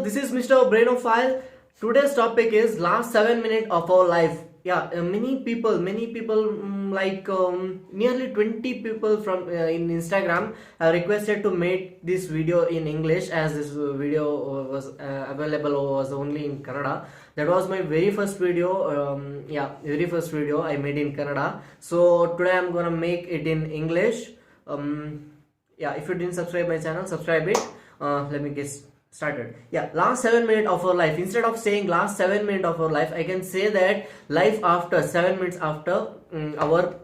this is Mr. Brainophile. Today's topic is last 7 minutes of our life. Yeah, many people, nearly 20 people from in Instagram requested to make this video in English, as this video was available was only in Kannada. That was my very first video. Very first video I made in Kannada. So today I'm gonna make it in English. If you didn't subscribe my channel, subscribe it. Let me get started. Last 7 minutes of our life. Instead of saying last 7 minutes of our life, I can say that life after 7 minutes after our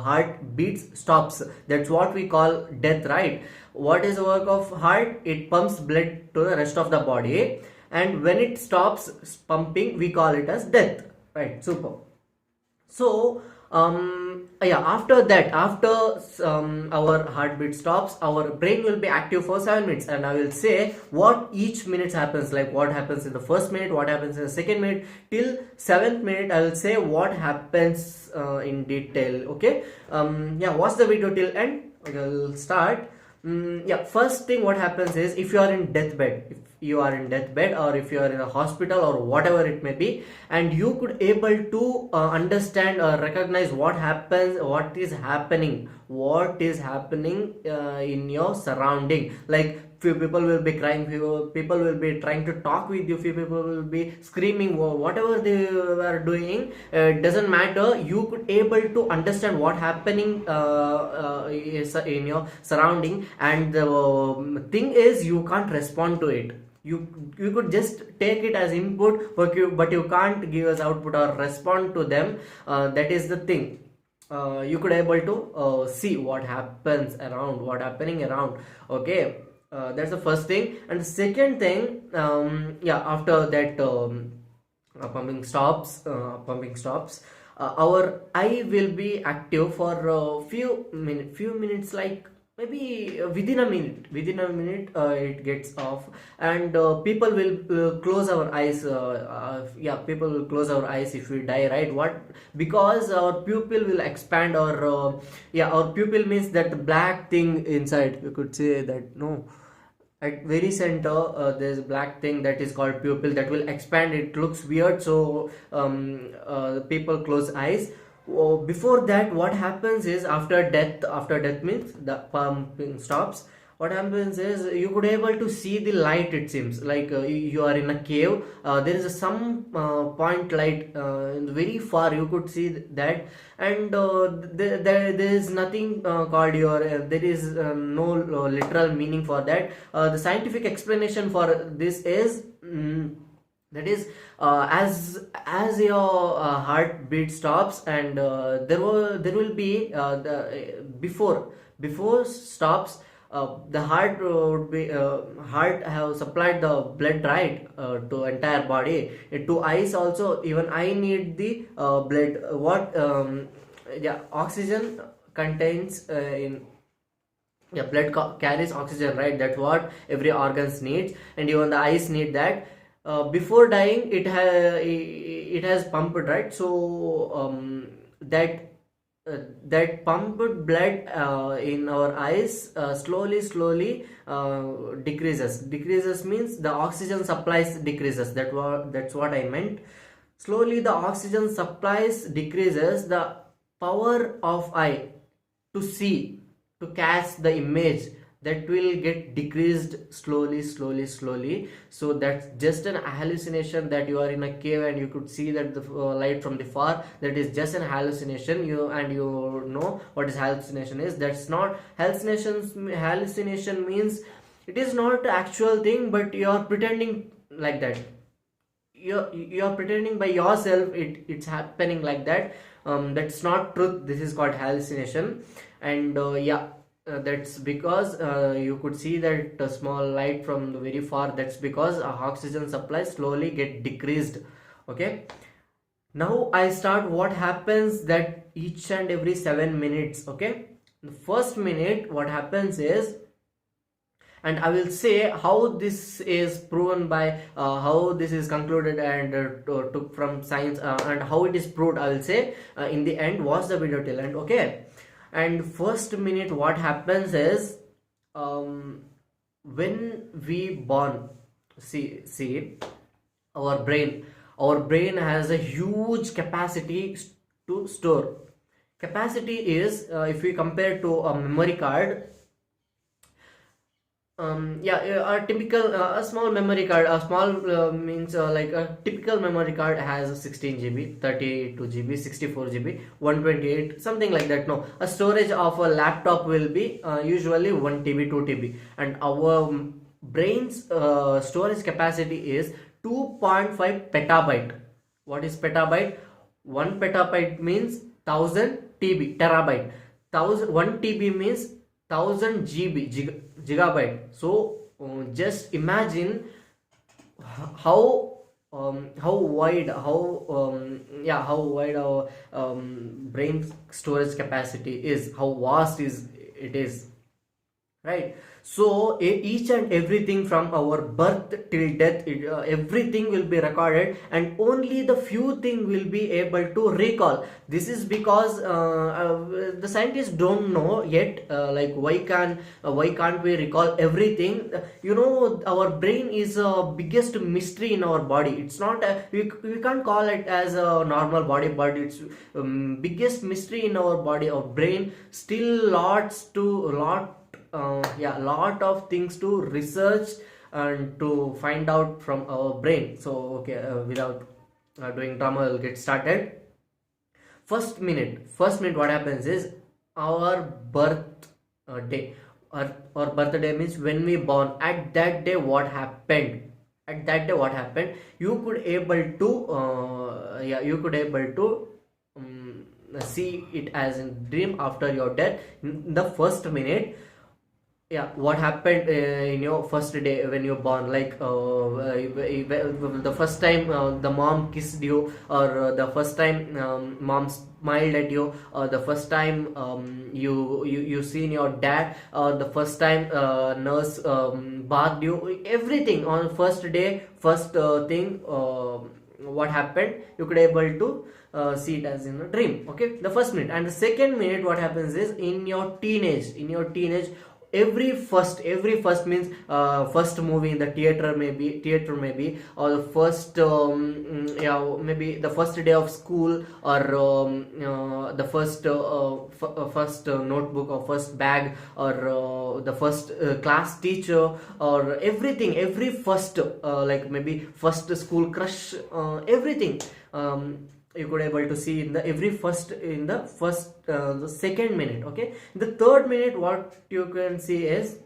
heart beats stops. That's what we call death, right? What is the work of heart? It pumps blood to the rest of the body, and when it stops pumping, we call it as death, right? Super. So after that, after our heartbeat stops, our brain will be active for 7 minutes, and I will say what each minute happens, like what happens in the first minute, what happens in the second minute, till 7th minute I will say what happens in detail. Okay, watch the video till end. Okay, I'll start. First thing what happens is, if you are in deathbed, or if you are in a hospital or whatever it may be, and you could able to understand or recognize what is happening in your surrounding. Like, few people will be crying, few people will be trying to talk with you, few people will be screaming, whatever they were doing, doesn't matter. You could able to understand what happening is in your surrounding, and the thing is, you can't respond to it. You could just take it as input, but you can't give as output or respond to them. That is the thing. You could able to see what happening around. Okay, that's the first thing. And the second thing, after that pumping stops, our eye will be active for a few minutes, like maybe within a minute it gets off, and people will close our eyes. People will close our eyes if we die, right? What? Because our pupil will expand, or our pupil means that black thing inside. You could say that, no, at very center there's a black thing that is called pupil that will expand. It looks weird, so people close eyes. Before that, what happens is, after death means the pumping stops. What happens is, you could able to see the light. It seems like you are in a cave. There is some point light very far, you could see that, and there is nothing called your there is no literal meaning for that. The scientific explanation for this is, that is, as your heartbeat stops, and there will be before stops, the heart would be heart have supplied the blood, right, to entire body, to eyes also. Even I need the blood. Oxygen contains in blood carries oxygen, right? That's what every organs needs, and even the eyes need that. Before dying, it has pumped, right? So that pumped blood in our eyes slowly decreases means the oxygen supplies decreases. That's what I meant. Slowly the oxygen supplies decreases, the power of eye to see, to catch the image, that will get decreased slowly. So that's just an hallucination, that you are in a cave and you could see that the light from the far. That is just an hallucination. You know what is hallucination is. That's not hallucination means it is not actual thing, but you are pretending like that. You're pretending by yourself, it's happening like that. That's not truth. This is called hallucination. And that's because you could see that small light from the very far. That's because oxygen supply slowly get decreased. Okay, now I start what happens that each and every 7 minutes. Okay, the first minute, what happens is, and I will say how this is proven by how this is concluded and took from science, and how it is proved. I will say in the end. Watch the video till end. Okay. And first minute, what happens is, when we born, See, our brain has a huge capacity to store. Capacity is, if we compare to a memory card, a typical, a small memory card, a small means like a typical memory card has 16 GB, 32 GB, 64 GB, 128, something like that. No, a storage of a laptop will be usually 1 TB, 2 TB, and our brain's storage capacity is 2.5 petabyte. What is petabyte? 1 petabyte means 1000 TB, terabyte. 1 TB means 1000 GB, gigabyte. So just imagine how wide, how wide our brain storage capacity is, how vast is it is, right? So each and everything from our birth till death, everything will be recorded, and only the few thing will be able to recall. This is because the scientists don't know yet, like why can't we recall everything. Our brain is a biggest mystery in our body. It's not we can't call it as a normal body, but it's biggest mystery in our body. Our brain still lot of things to research and to find out from our brain. So okay, without doing drama, I'll get started. First minute what happens is our birth day. Our birthday means when we born. At that day what happened, you could able to see it as a dream after your death. In the first minute, what happened in your first day when you're born, like the first time the mom kissed you, or the first time mom smiled at you, or the first time you seen your dad, or the first time nurse bathed you. Everything on first day, first thing, what happened, you could able to see it as in a dream. Okay, the first minute. And the second minute, what happens is in your teenage, every first means first movie in the theater, maybe, or the first maybe the first day of school, or the first notebook, or first bag, or the first class teacher, or everything, every first, like maybe first school crush, everything, you could able to see in the the second minute. Okay, the third minute, what you can see is,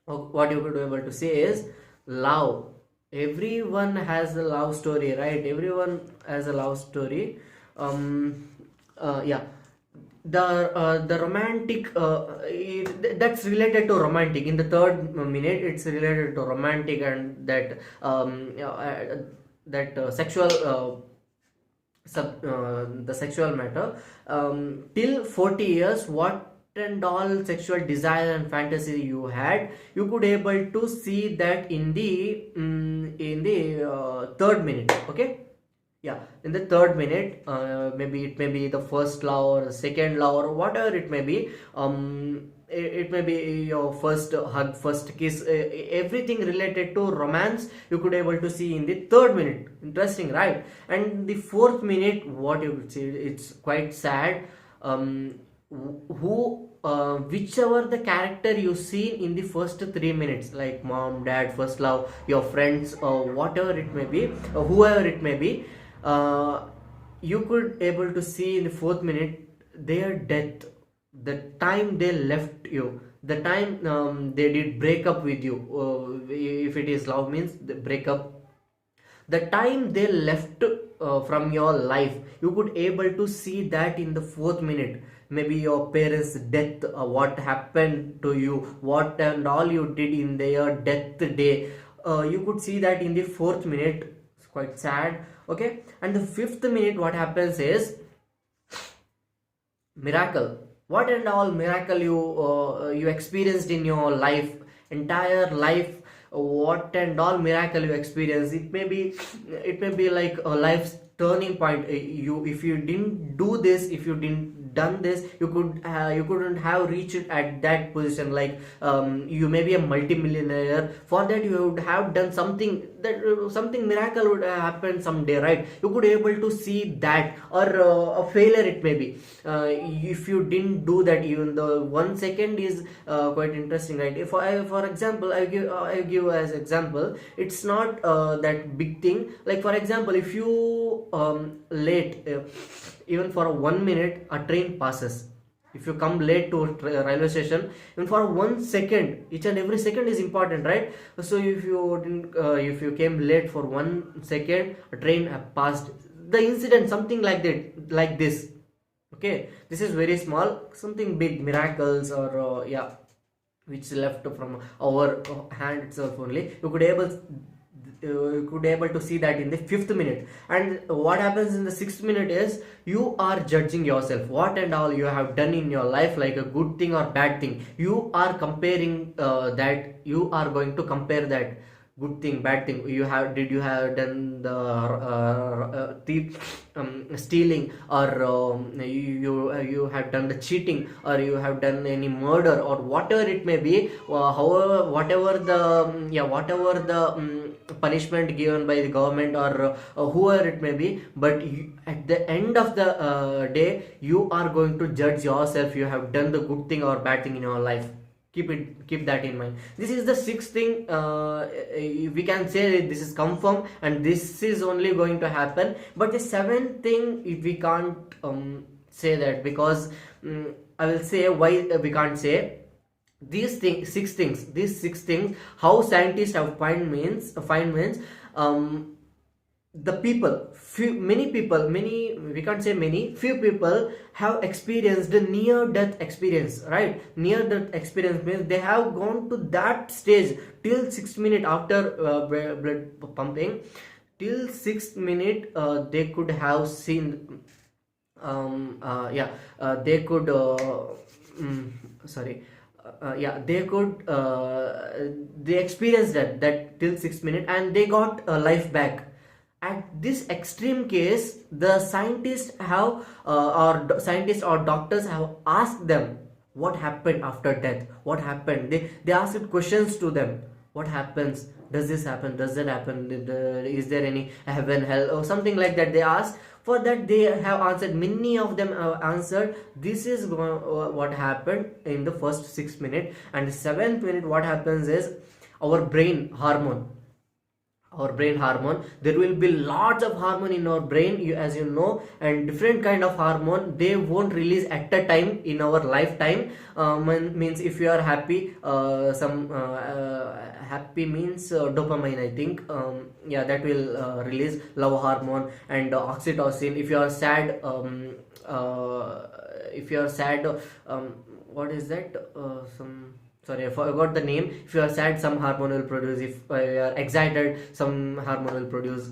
what you could be able to see is love. Everyone has a love story, right? Everyone has a love story. Yeah, the romantic, that's related to romantic. In the third minute, it's related to romantic, and that sexual, the sexual matter. Till 40 years, what and all sexual desire and fantasy you had, you could able to see that in the third minute. Okay, in the third minute, maybe it may be the first love or second love, or whatever it may be. It may be your first hug, first kiss, everything related to romance, you could able to see in the third minute. Interesting, right? And the fourth minute, what you could see, it's quite sad. Whichever the character you see in the first 3 minutes, like mom, dad, first love, your friends, or whatever it may be, or whoever it may be, you could able to see in the fourth minute their death, the time they left you, the time they did break up with you. If it is love, means the breakup, the time they left from your life, you could able to see that in the fourth minute. Maybe your parents death, what happened to you, what and all you did in their death day, you could see that in the fourth minute. It's quite sad. Okay, and the fifth minute, what happens is miracle. What and all miracle you experienced in your life, entire life. What and all miracle you experienced, it may be like a life's turning point. You, if you didn't do this, if you didn't done this, you couldn't have reached at that position. Like you may be a multi-millionaire. For that you would have done something, that something miracle would happen someday, right? You could able to see that, or a failure it may be. If you didn't do that, even the 1 second is quite interesting, right? If for example, I give as example, it's not that big thing. Like for example, if you late, even for 1 minute a train passes. If you come late to a railway station, even for 1 second, each and every second is important, right? So if you didn't, if you came late for 1 second, a train have passed. The incident, something like that, like this. Okay, this is very small. Something big, miracles, or yeah, which left from our hand itself only. You could able to see that in the 5th minute. And what happens in the 6th minute is you are judging yourself, what and all you have done in your life, like a good thing or bad thing. You are comparing that. You are going to compare that good thing, bad thing. Did you have done the thief, stealing, or you have done the cheating, or you have done any murder, or whatever it may be. However, whatever the punishment given by the government, or whoever it may be, but at the end of the day, you are going to judge yourself. You have done the good thing or bad thing in your life. Keep that in mind. This is the 6th thing. We can say this is confirmed, and this is only going to happen. But the 7th thing, we can't say that, because I will say why we can't say these things. These six things, how scientists have find means the people, many people, we can't say many, few people have experienced the near death experience, right? Near death experience means they have gone to that stage till 6th minute after blood pumping. Till 6th minute they could have seen they could they could they experienced that till 6th minute, and they got life back. At this extreme case, the scientists or doctors have asked them what happened after death. What happened? They asked questions to them. What happens? Does this happen? Does that happen? Is there any heaven, hell, or something like that? They asked. For that, they have answered. Many of them have answered. This is what happened in the first 6 minutes, and the 7th minute. What happens is our brain hormone. There will be lots of hormone in our brain, as you know, and different kind of hormone. They won't release at a time in our lifetime. Means if you are happy, happy means dopamine, I think. That will release love hormone, and oxytocin. If you are sad, what is that? Sorry, I forgot the name. If you are sad, some hormone will produce. If you are excited, some hormone will produce.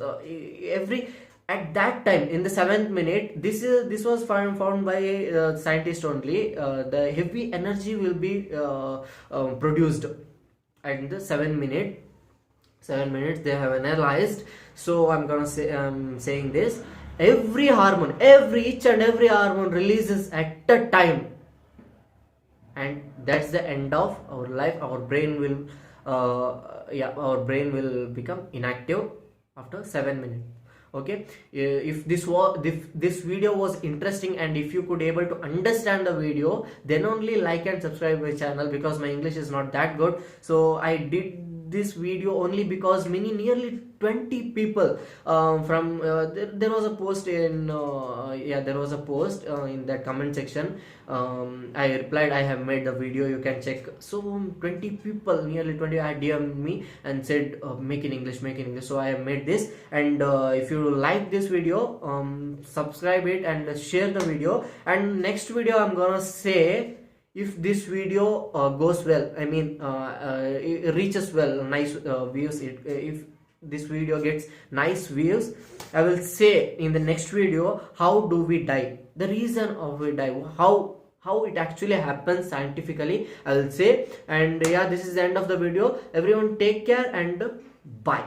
At that time, in the 7th minute, this was found by scientists only. The heavy energy will be produced at the 7 minute. 7 minutes they have analyzed. So I'm gonna say, saying this: each and every hormone releases at a time. And that's the end of our life. Our brain will become inactive after 7 minutes. Okay, if this video was interesting, and if you could able to understand the video, then only like and subscribe my channel, because my English is not that good. So I did this video only because nearly 20 people there was a post in in that comment section. I replied, I have made the video, you can check. So 20 people, nearly 20, had DM'd me and said make in English. So I have made this, and if you like this video, subscribe it and share the video. And next video I'm gonna say, if this video goes well, I mean it reaches well, nice views, if this video gets nice views, I will say in the next video how do we die, the reason of we die, how it actually happens scientifically, I will say. And yeah, this is the end of the video. Everyone take care and bye.